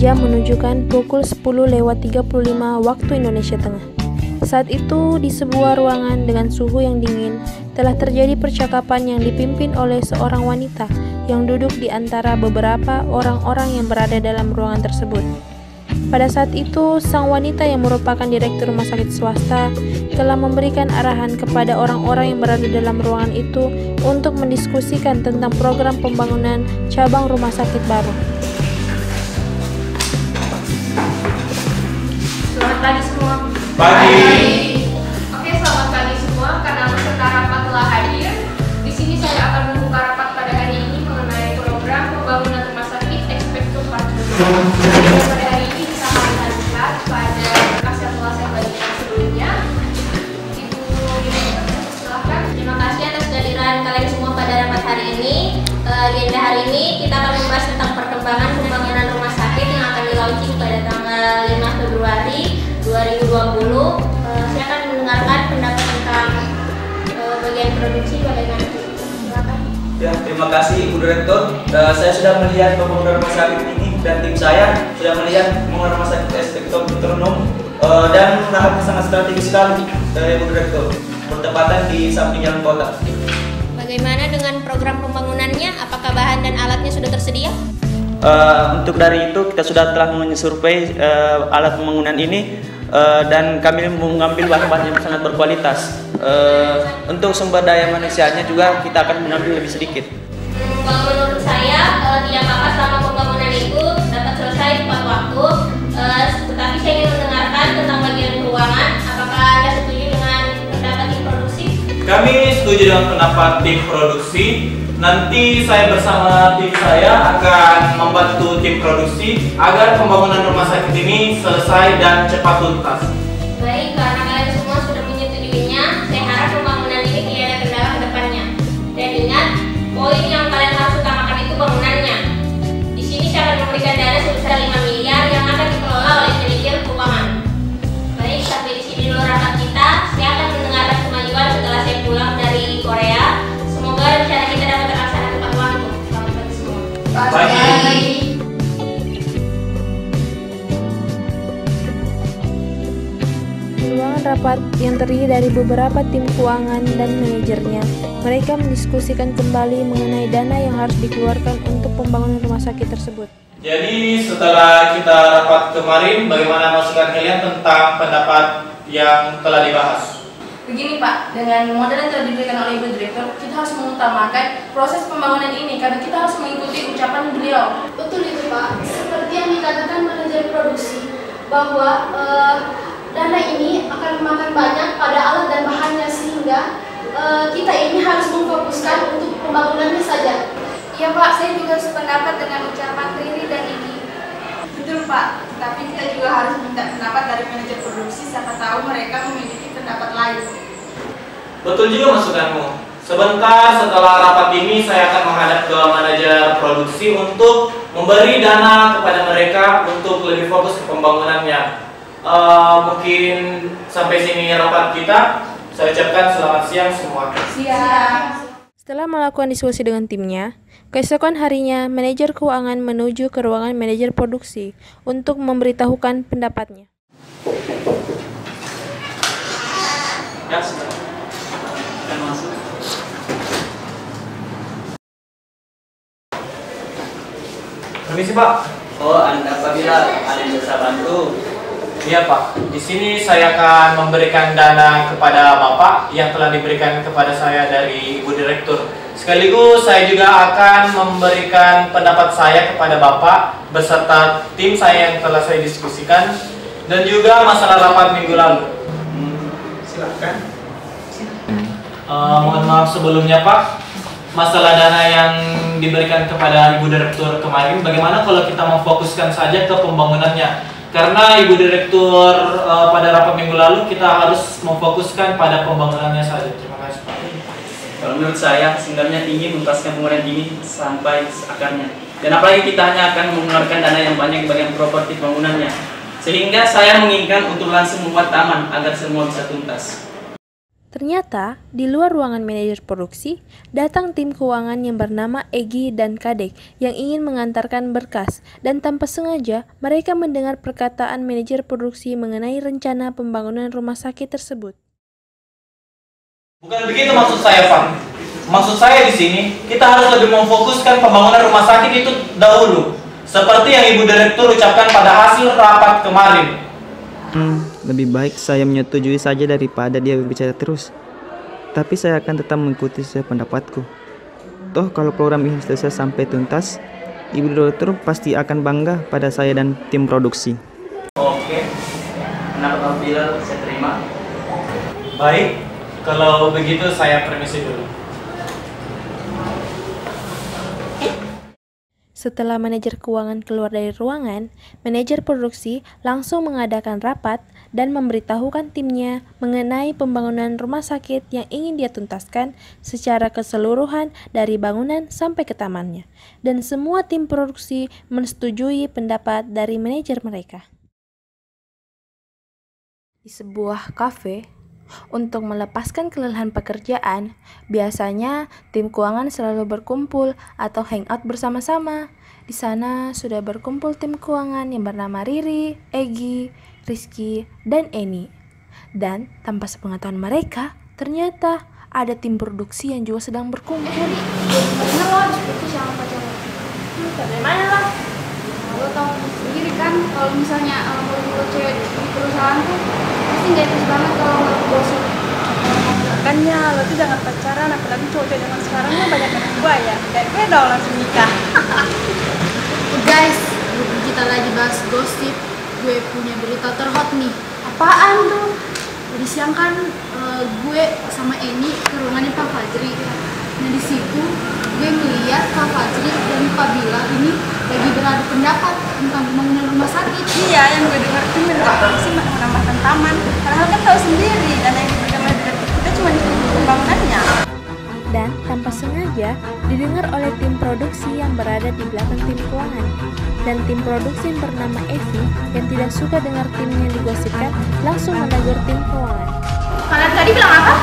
jam menunjukkan pukul 10.35 waktu Indonesia Tengah. Saat itu, di sebuah ruangan dengan suhu yang dingin, telah terjadi percakapan yang dipimpin oleh seorang wanita yang duduk di antara beberapa orang-orang yang berada dalam ruangan tersebut. Pada saat itu, sang wanita yang merupakan direktur rumah sakit swasta telah memberikan arahan kepada orang-orang yang berada dalam ruangan itu untuk mendiskusikan tentang program pembangunan cabang rumah sakit baru. Selamat pagi semua. Pagi. Oke, selamat pagi semua. Karena peserta rapat telah hadir, di sini saya akan membuka rapat pada hari ini mengenai program pembangunan rumah sakit Expecto Patronum. Pada hari ini kita akan lihat pada berkas yang telah saya bagikan sebelumnya. Ibu silahkan. Terima kasih atas kehadiran kalian semua pada rapat hari ini. Agenda hari ini kita akan membahas tentang perkembangan pembangunan rumah sakit yang akan di-launching pada tanggal 5 Februari 2020. Saya akan mendengarkan pendapat tentang bagian produksi bagaimana. Silakan. Ya, terima kasih Ibu Direktur. Saya sudah melihat pembangunan rumah sakit ini dan tim saya sudah melihat pembangunan rumah sakit Expecto Patronum dan lahannya sangat strategis sekali, Ibu Direktur. Bertepatan di samping jalan kota. Bagaimana dengan program pembangunannya? Apakah bahan dan alatnya sudah tersedia? Untuk dari itu kita sudah telah mensurvei alat pembangunan ini dan kami mengambil bahan-bahan yang sangat berkualitas. Untuk sumber daya manusianya juga kita akan mengambil lebih sedikit. Menurut saya tidak apa-apa selama pembangunan itu dapat selesai tepat waktu. Tetapi saya ingin mendengarkan tentang bagian keuangan. Apakah Anda setuju dengan pendapat tim produksi? Kami setuju dengan pendapat tim produksi. Nanti saya bersama tim saya akan membantu tim produksi agar pembangunan rumah sakit ini selesai dan cepat tuntas. Baik, karena kalian semua sudah menyetujuinya, saya harap pembangunan ini tidak ada kendala ke depannya. Dan ingat, poin yang kalian harus utamakan itu bangunannya. Di sini saya akan memberikan dana sebesar 5 miliar yang akan dikelola oleh manajer keuangan. Baik, sampai di sini dulu rapat kita. Saya akan mendengarkan kemajuan setelah saya pulang dari Korea. Semoga rencana kita dapat terlaksana tepat waktu. Selamat pagi semua. Pagi. Di ruangan rapat yang terdiri dari beberapa tim keuangan dan manajernya, mereka mendiskusikan kembali mengenai dana yang harus dikeluarkan untuk pembangunan rumah sakit tersebut. Jadi setelah kita rapat kemarin, bagaimana masukan kalian tentang pendapat yang telah dibahas? Begini Pak, dengan modal yang telah diberikan oleh Ibu Direktur, kita harus mengutamakan proses pembangunan ini karena kita harus mengikuti ucapan beliau. Betul itu Pak, seperti yang dikatakan manajer produksi bahwa dana ini akan memakan banyak pada alat dan bahannya sehingga kita ini harus memfokuskan untuk pembangunannya saja. Iya Pak, saya juga sependapat dengan ucapan Riri dan Iki. Betul Pak, tapi kita juga harus minta pendapat dari manajer produksi, siapa tahu mereka memiliki pendapat lain. Betul juga masukanmu. Sebentar setelah rapat ini saya akan menghadap ke manajer produksi untuk memberi dana kepada mereka untuk lebih fokus ke pembangunannya. Mungkin sampai sini rapat kita. Saya ucapkan selamat siang semua. Siap. Setelah melakukan diskusi dengan timnya, keesokan harinya manajer keuangan menuju ke ruangan manajer produksi untuk memberitahukan pendapatnya. Ya, sudah. Akan masuk. Permisi Pak. Oh, apabila ada yang bisa bantu. Iya Pak, di sini saya akan memberikan dana kepada Bapak yang telah diberikan kepada saya dari Ibu Direktur. Sekaligus saya juga akan memberikan pendapat saya kepada Bapak beserta tim saya yang telah saya diskusikan dan juga masalah rapat minggu lalu. Silakan. Mohon maaf sebelumnya Pak, masalah dana yang diberikan kepada Ibu Direktur kemarin, bagaimana kalau kita memfokuskan saja ke pembangunannya? Karena Ibu Direktur pada rapat minggu lalu kita harus memfokuskan pada pembangunannya saja. Terima kasih Pak. Kalau menurut saya sebenarnya ingin menuntaskan pembangunan ini sampai akarnya. Dan apalagi kita hanya akan mengeluarkan dana yang banyak di bagian properti bangunannya. Sehingga saya menginginkan untuk langsung membuat taman agar semua bisa tuntas. Ternyata, di luar ruangan manajer produksi, datang tim keuangan yang bernama Egi dan Kadek yang ingin mengantarkan berkas, dan tanpa sengaja mereka mendengar perkataan manajer produksi mengenai rencana pembangunan rumah sakit tersebut. Bukan begitu maksud saya, Pak. Maksud saya di sini, kita harus lebih memfokuskan pembangunan rumah sakit itu dahulu. Seperti yang Ibu Direktur ucapkan pada hasil rapat kemarin. Lebih baik saya menyetujui saja daripada dia berbicara terus. Tapi saya akan tetap mengikuti sesuai pendapatku. Toh kalau program ini selesai sampai tuntas, Ibu Direktur pasti akan bangga pada saya dan tim produksi. Oke, kenapa bilang saya terima? Baik, kalau begitu saya permisi dulu. Setelah manajer keuangan keluar dari ruangan, manajer produksi langsung mengadakan rapat dan memberitahukan timnya mengenai pembangunan rumah sakit yang ingin dia tuntaskan secara keseluruhan dari bangunan sampai ke tamannya. Dan semua tim produksi menyetujui pendapat dari manajer mereka. Di sebuah kafe, untuk melepaskan kelelahan pekerjaan, biasanya tim keuangan selalu berkumpul atau hangout bersama-sama. Di sana sudah berkumpul tim keuangan yang bernama Riri, Egi, Rizky, dan Eni. Dan tanpa sepengetahuan mereka, ternyata ada tim produksi yang juga sedang berkumpul. Mana lo diskusi sama pacarnya? Bagaimana lah? Lo tau sendiri kan kalau misalnya mulut cewek di perusahaan tuh pasti nggak etis banget kalau gosip. Makanya lo tuh jangan pacaran, apalagi cowok-cowok zaman sekarang mah banyak anak buaya. Kayak gue dong langsung nikah. Guys, kita lagi bahas gosip. Gue punya berita terhot nih. Apaan tuh? Tadi siang kan gue sama Eni ke ruangannya Pak Fajri. Nah di situ gue ngeliat Pak Fajri dan Pak Bila ini lagi beradu pendapat tentang pembangunan rumah sakit. Iya, yang gue dengar tuh mereka sih menambahkan taman. Padahal kan tahu sendiri dan yang diberikan oleh direktur kita cuma di pembangunannya. Dan tanpa sengaja didengar oleh tim produksi yang berada di belakang tim keuangan. Dan tim produksi yang bernama Evi yang tidak suka dengar timnya digosipkan langsung menegur tim keuangan. Kalian tadi bilang apa?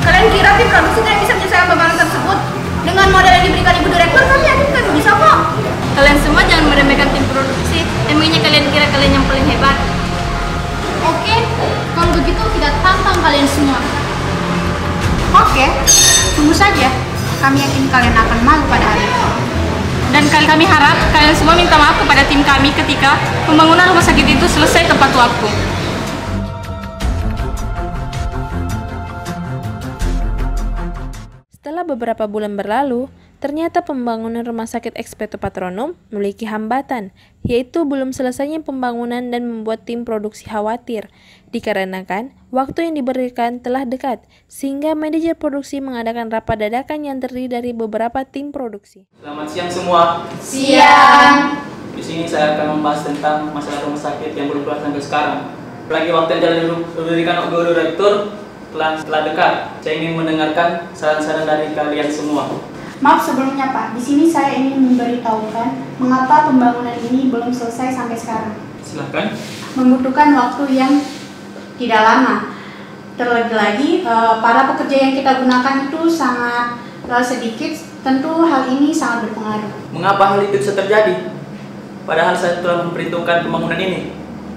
Kalian kira tim produksi tidak bisa menyelesaikan pembangunan tersebut? Dengan modal yang diberikan Ibu Direktur, kami yakin kan bisa kok. Kalian semua jangan meremehkan tim produksi. Emangnya kalian kira kalian yang paling hebat? Oke, kalau begitu kita tantang kalian semua. Oke, tunggu saja. Kami yakin kalian akan malu pada hari itu. Dan kami harap kalian semua minta maaf kepada tim kami ketika pembangunan rumah sakit itu selesai tepat waktu. Setelah beberapa bulan berlalu, ternyata pembangunan rumah sakit Expecto Patronum memiliki hambatan, yaitu belum selesainya pembangunan dan membuat tim produksi khawatir, dikarenakan waktu yang diberikan telah dekat, sehingga manajer produksi mengadakan rapat dadakan yang terdiri dari beberapa tim produksi. Selamat siang semua. Siang. Di sini saya akan membahas tentang masalah rumah sakit yang belum kelar sampai sekarang. Apalagi waktu yang telah diberikan Ibu Direktur telah dekat. Saya ingin mendengarkan saran-saran dari kalian semua. Maaf sebelumnya Pak, di sini saya ingin memberitahukan mengapa pembangunan ini belum selesai sampai sekarang. Silahkan. Membutuhkan waktu yang tidak lama. Terlebih lagi, para pekerja yang kita gunakan itu sangat sedikit. Tentu hal ini sangat berpengaruh. Mengapa hal itu bisa terjadi? Padahal saya telah memperhitungkan pembangunan ini.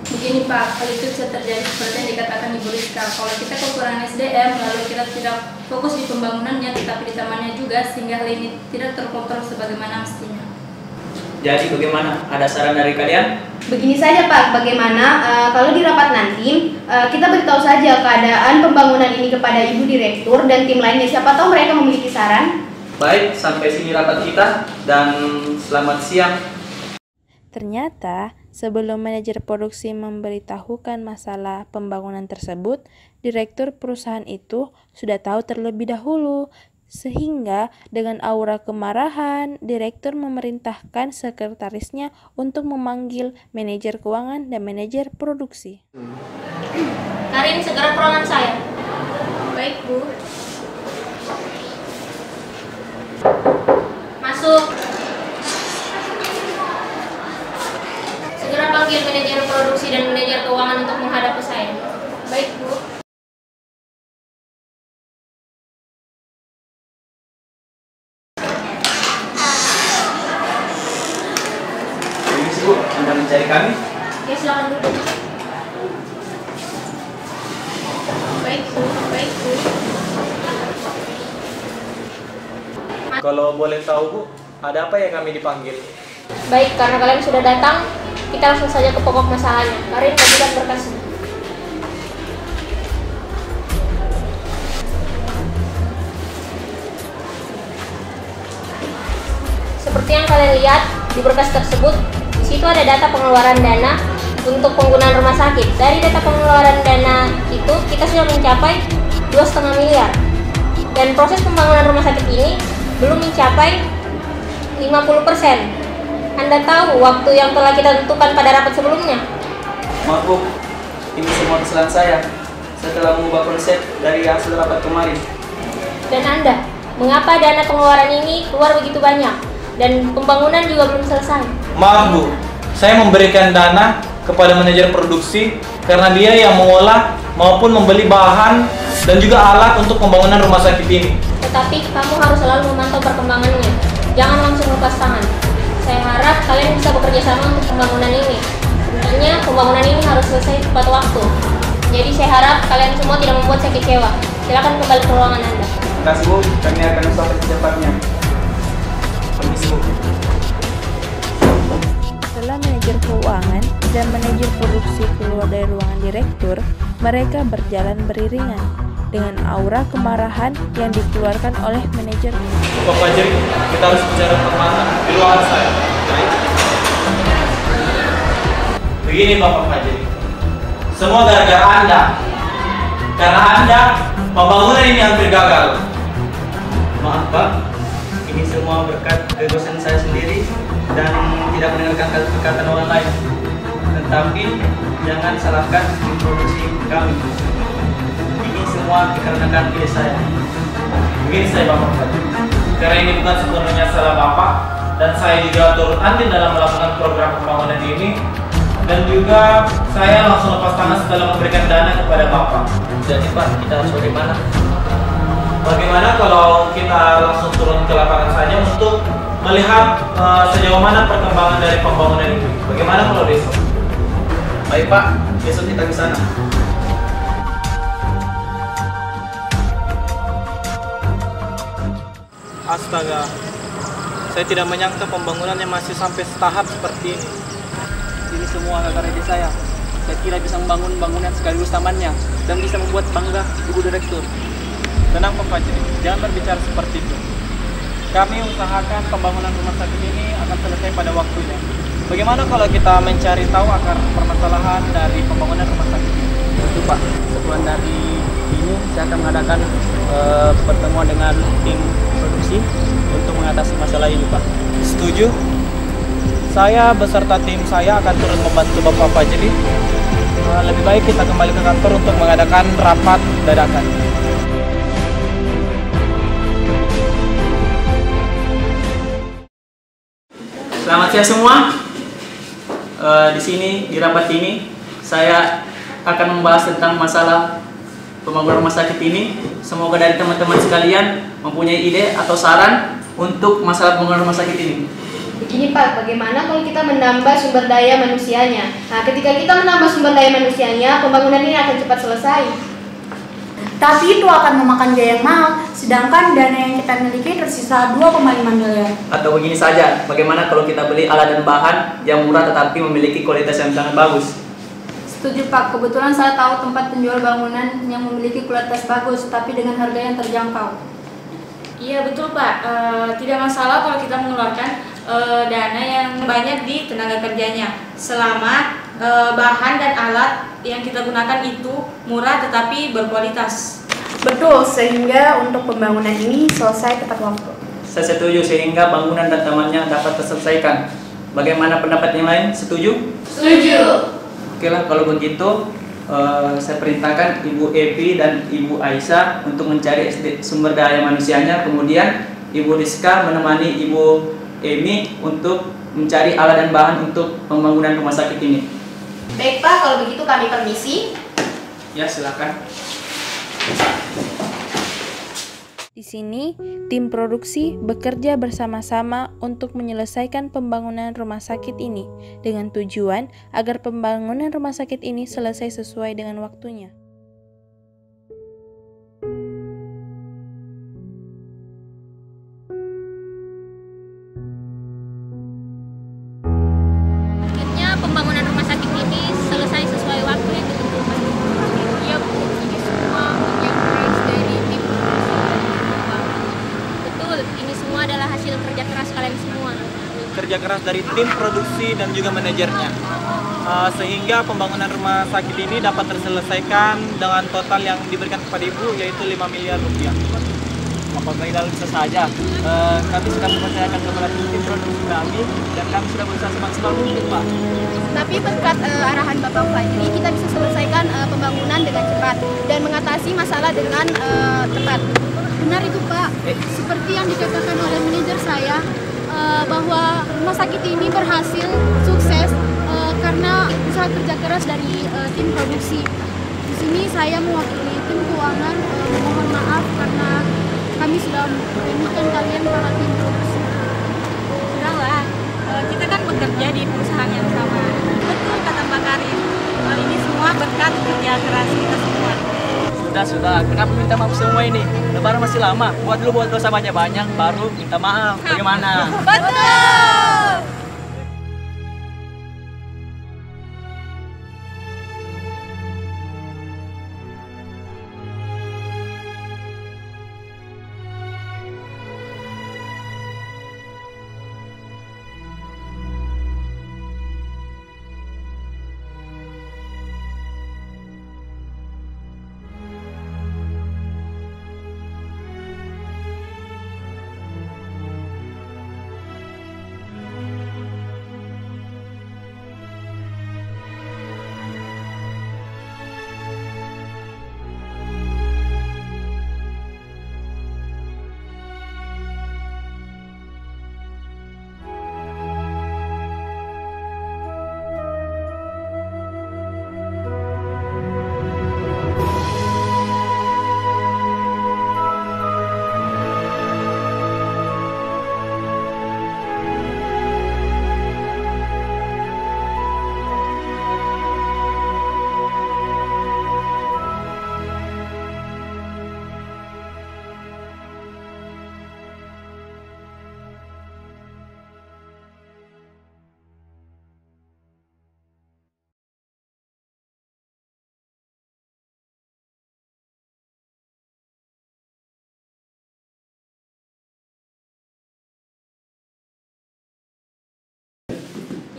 Begini Pak, hal itu bisa terjadi seperti yang dikatakan Ibu Rizka. Kalau kita kekurangan SDM, lalu kita tidak fokus di pembangunannya, tetapi di tamannya juga, sehingga hal ini tidak terkontrol sebagaimana mestinya. Jadi bagaimana? Ada saran dari kalian? Begini saja Pak, bagaimana kalau di rapat nanti kita beritahu saja keadaan pembangunan ini kepada Ibu Direktur dan tim lainnya, siapa tahu mereka memiliki saran. Baik, sampai sini rapat kita dan selamat siang. Ternyata, sebelum manajer produksi memberitahukan masalah pembangunan tersebut, direktur perusahaan itu sudah tahu terlebih dahulu. Sehingga dengan aura kemarahan, direktur memerintahkan sekretarisnya untuk memanggil manajer keuangan dan manajer produksi. Karin, segera ke ruangan saya. Baik, Bu. Masuk. Segera panggil manajer produksi dan manajer keuangan untuk menghadap ke saya. Baik, Bu. Bu, Anda mencari kami? Ya, silakan duduk. Baik, Bu. Baik, Bu. Kalau boleh tahu Bu, ada apa ya kami dipanggil? Baik, karena kalian sudah datang, kita langsung saja ke pokok masalahnya. Karin, bagikan berkasnya. Seperti yang kalian lihat di berkas tersebut, di situ ada data pengeluaran dana untuk penggunaan rumah sakit. Dari data pengeluaran dana itu, kita sudah mencapai 2,5 miliar. Dan proses pembangunan rumah sakit ini belum mencapai 50%. Anda tahu waktu yang telah kita tentukan pada rapat sebelumnya? Maaf Bu, ini semua kesalahan saya. Saya telah mengubah konsep dari hasil rapat kemarin. Dan Anda, mengapa dana pengeluaran ini keluar begitu banyak? Dan pembangunan juga belum selesai. Maaf Bu, saya memberikan dana kepada manajer produksi karena dia yang mengolah maupun membeli bahan dan juga alat untuk pembangunan rumah sakit ini. Tetapi kamu harus selalu memantau perkembangannya. Jangan langsung lepas tangan. Saya harap kalian bisa bekerja sama untuk pembangunan ini. Intinya pembangunan ini harus selesai tepat waktu. Jadi saya harap kalian semua tidak membuat saya kecewa. Silakan kembali ke ruangan Anda. Terima kasih Bu, kami akan usahakan secepatnya. Permisi Bu. Setelah manajer keuangan dan manajer produksi keluar dari ruangan direktur, mereka berjalan beriringan dengan aura kemarahan yang dikeluarkan oleh manajer. Pak Fajri, kita harus bicara permanen di ruangan saya. Baik. Begini Bapak Fajri, semua gara-gara Anda. Karena Anda, pembangunan ini hampir gagal. Maaf Pak, ini semua berkat kegagalan saya sendiri dan tidak mendengarkan kata-kata orang lain. Tetapi jangan salahkan tim produksi kami. Ini semua dikarenakan ide saya. Begini saya Bapak Fajri, karena ini bukan sepenuhnya salah Bapak, dan saya juga turut andil dalam melakukan program pembangunan ini, dan juga saya langsung lepas tangan setelah memberikan dana kepada Bapak. Jadi Pak, kita harus bagaimana? Bagaimana kalau kita langsung turun ke lapangan saja untuk melihat sejauh mana perkembangan dari pembangunan itu? Bagaimana kalau besok? Baik Pak, besok kita ke sana. Astaga, saya tidak menyangka pembangunannya masih sampai tahap seperti ini. Ini semua gara-gara ide saya. Saya kira bisa membangun bangunan sekaligus tamannya dan bisa membuat bangga Ibu Direktur. Tenang Pak Fajri, jangan berbicara seperti itu. Kami usahakan pembangunan rumah sakit ini akan selesai pada waktunya. Bagaimana kalau kita mencari tahu akar permasalahan dari pembangunan rumah sakit ini? Itu Pak, setelah dari ini saya akan mengadakan pertemuan dengan tim produksi untuk mengatasi masalah ini Pak. Setuju? Saya beserta tim saya akan turut membantu Bapak Fajri. Lebih baik kita kembali ke kantor untuk mengadakan rapat dadakan. Selamat siang semua. Di sini di rapat ini saya akan membahas tentang masalah pembangunan rumah sakit ini. Semoga dari teman-teman sekalian mempunyai ide atau saran untuk masalah pembangunan rumah sakit ini. Begini Pak, bagaimana kalau kita menambah sumber daya manusianya? Nah, ketika kita menambah sumber daya manusianya, pembangunan ini akan cepat selesai. Tapi itu akan memakan biaya yang mahal, sedangkan dana yang kita miliki tersisa 2,5 miliar. Atau begini saja, bagaimana kalau kita beli alat dan bahan yang murah tetapi memiliki kualitas yang sangat bagus? Setuju Pak, kebetulan saya tahu tempat penjual bangunan yang memiliki kualitas bagus, tapi dengan harga yang terjangkau. Iya betul Pak, tidak masalah kalau kita mengeluarkan dana yang banyak di tenaga kerjanya selama bahan dan alat yang kita gunakan itu murah tetapi berkualitas. Betul, sehingga untuk pembangunan ini selesai tepat waktu. Saya setuju sehingga bangunan dan tamannya dapat terselesaikan. Bagaimana pendapat yang lain? Setuju? Setuju. Oke lah, kalau begitu saya perintahkan Ibu Evi dan Ibu Aisyah untuk mencari sumber daya manusianya. Kemudian Ibu Rizka menemani Ibu Emi untuk mencari alat dan bahan untuk pembangunan rumah sakit ini. Baik Pak, kalau begitu kami permisi. Ya, silakan. Di sini, tim produksi bekerja bersama-sama untuk menyelesaikan pembangunan rumah sakit ini dengan tujuan agar pembangunan rumah sakit ini selesai sesuai dengan waktunya. Akhirnya pembangunan rumah sakit ini selesai sesuai waktu yang ditentukan. Iya Bu, ini semua yang keras dari tim produksi. Betul, ini semua adalah hasil kerja keras kalian semua. Kerja keras dari tim produksi dan juga manajernya. Sehingga pembangunan rumah sakit ini dapat terselesaikan dengan total yang diberikan kepada Ibu yaitu 5 miliar rupiah. Apakah tidak bisa saja? Kami sudah mempercayakan kepada tim produksi kami dan kami sudah berusaha semaksimal mungkin, Pak. Tapi berkat arahan Bapak Fajri, kita bisa selesaikan pembangunan dengan cepat dan mengatasi masalah dengan tepat. Benar itu Pak, seperti yang dikatakan oleh manajer saya, bahwa rumah sakit ini berhasil sukses karena usaha kerja keras dari tim produksi. Di sini saya mewakili tim keuangan memohon maaf karena kami sudah merugikan kalian para tim produksi. Sudahlah, kita kan bekerja di perusahaan yang sama. Betul kata Mbak Karin, ini semua berkat kerja keras kita semua. Sudah, kenapa minta maaf semua ini? Lebaran masih lama, buat dosa banyak-banyak, baru minta maaf. Bagaimana? Betul!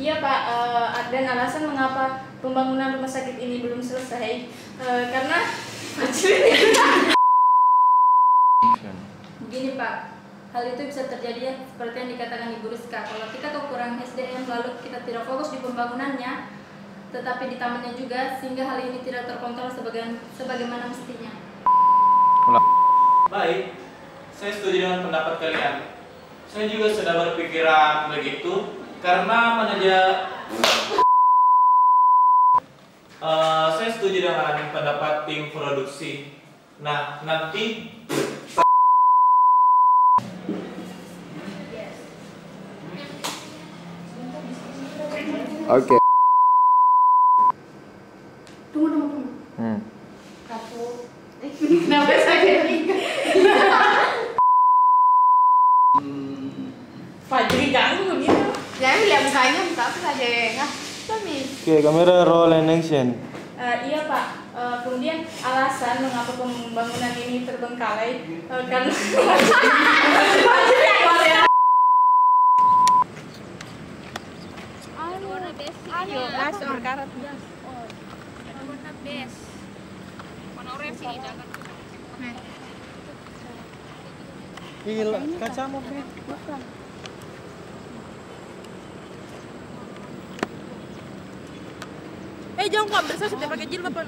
Iya Pak, dan alasan mengapa pembangunan rumah sakit ini belum selesai karena begini Pak, hal itu bisa terjadi ya seperti yang dikatakan Ibu Rizka. Kalau kita kekurangan SDM lalu kita tidak fokus di pembangunannya, tetapi di tamannya juga, sehingga hal ini tidak terkontrol sebagaimana mestinya. Baik, saya setuju dengan pendapat kalian. Saya juga sudah berpikiran begitu karena saya setuju dengan pendapat tim produksi. Nah, nanti Oke. Tunggu. Kapu. Kenapa saya ingat? Fajri ganggu gitu. Jangan lihat mukanya, muka apa saja ya? Kami. Oke, kamera roll and action. Iya Pak, kemudian alasan mengapa pembangunan ini terbengkalai karena Warna basic. Langsung berkarat. Warna base. Warna orange sih jangan. Gila, kaca mau nih. Jangan kok, bersih sudah pakai jilbab.